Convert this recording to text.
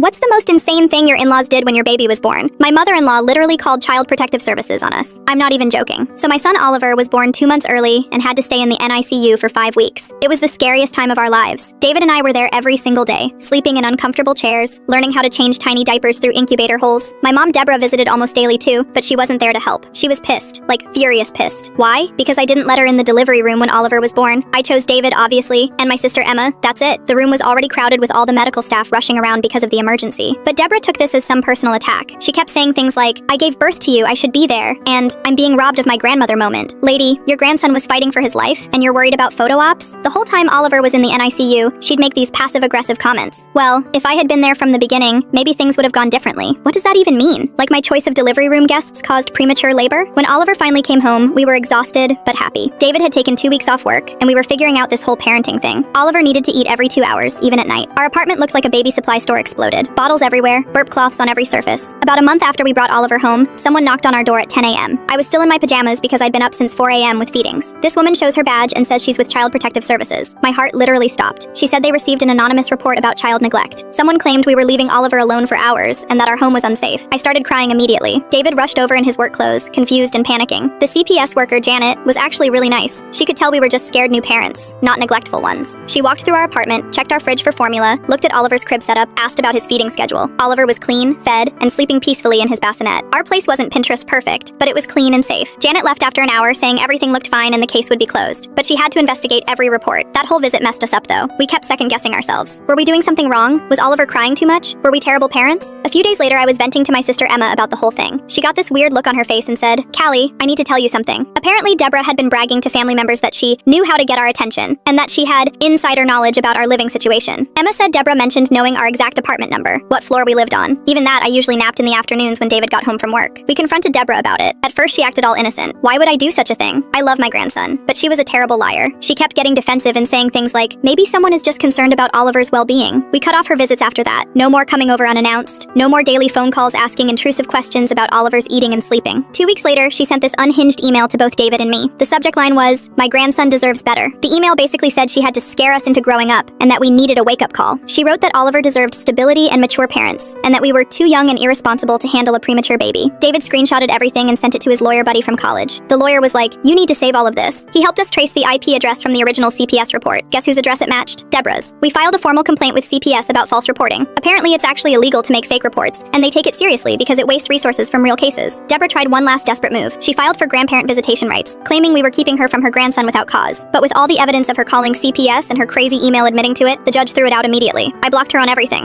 What's the most insane thing your in-laws did when your baby was born? My mother-in-law literally called Child Protective Services on us. I'm not even joking. So my son Oliver was born 2 months early and had to stay in the NICU for 5 weeks. It was the scariest time of our lives. David and I were there every single day, sleeping in uncomfortable chairs, learning how to change tiny diapers through incubator holes. My mom Deborah visited almost daily too, but she wasn't there to help. She was pissed, like furious pissed. Why? Because I didn't let her in the delivery room when Oliver was born. I chose David, obviously, and my sister Emma. That's it. The room was already crowded with all the medical staff rushing around because of the emergency. But Deborah took this as some personal attack. She kept saying things like, "I gave birth to you, I should be there," and "I'm being robbed of my grandmother" moment. Lady, your grandson was fighting for his life, and you're worried about photo ops? The whole time Oliver was in the NICU, she'd make these passive-aggressive comments. Well, if I had been there from the beginning, maybe things would have gone differently. What does that even mean? Like my choice of delivery room guests caused premature labor? When Oliver finally came home, we were exhausted, but happy. David had taken 2 weeks off work, and we were figuring out this whole parenting thing. Oliver needed to eat every 2 hours, even at night. Our apartment looks like a baby supply store exploded. Bottles everywhere, burp cloths on every surface. About a month after we brought Oliver home, someone knocked on our door at 10 a.m. I was still in my pajamas because I'd been up since 4 a.m. with feedings. This woman shows her badge and says she's with Child Protective Services. My heart literally stopped. She said they received an anonymous report about child neglect. Someone claimed we were leaving Oliver alone for hours and that our home was unsafe. I started crying immediately. David rushed over in his work clothes, confused and panicking. The CPS worker, Janet, was actually really nice. She could tell we were just scared new parents, not neglectful ones. She walked through our apartment, checked our fridge for formula, looked at Oliver's crib setup, asked about his feeding schedule. Oliver was clean, fed, and sleeping peacefully in his bassinet. Our place wasn't Pinterest perfect, but it was clean and safe. Janet left after an hour saying everything looked fine and the case would be closed. But she had to investigate every report. That whole visit messed us up though. We kept second-guessing ourselves. Were we doing something wrong? Was Oliver crying too much? Were we terrible parents? A few days later, I was venting to my sister Emma about the whole thing. She got this weird look on her face and said, "Callie, I need to tell you something." Apparently, Deborah had been bragging to family members that she knew how to get our attention and that she had insider knowledge about our living situation. Emma said Deborah mentioned knowing our exact apartment number, what floor we lived on. Even that, I usually napped in the afternoons when David got home from work. We confronted Deborah about it. At first, she acted all innocent. Why would I do such a thing? I love my grandson. But she was a terrible liar. She kept getting defensive and saying things like, maybe someone is just concerned about Oliver's well-being. We cut off her visits after that. No more coming over unannounced. No more daily phone calls asking intrusive questions about Oliver's eating and sleeping. 2 weeks later, she sent this unhinged email to both David and me. The subject line was, "My grandson deserves better." The email basically said she had to scare us into growing up and that we needed a wake-up call. She wrote that Oliver deserved stability and mature parents, and that we were too young and irresponsible to handle a premature baby. David screenshotted everything and sent it to his lawyer buddy from college. The lawyer was like, "You need to save all of this." He helped us trace the IP address from the original CPS report. Guess whose address it matched? Deborah's. We filed a formal complaint with CPS about false reporting. Apparently, it's actually illegal to make fake reports, and they take it seriously because it wastes resources from real cases. Deborah tried one last desperate move. She filed for grandparent visitation rights, claiming we were keeping her from her grandson without cause. But with all the evidence of her calling CPS and her crazy email admitting to it, the judge threw it out immediately. I blocked her on everything.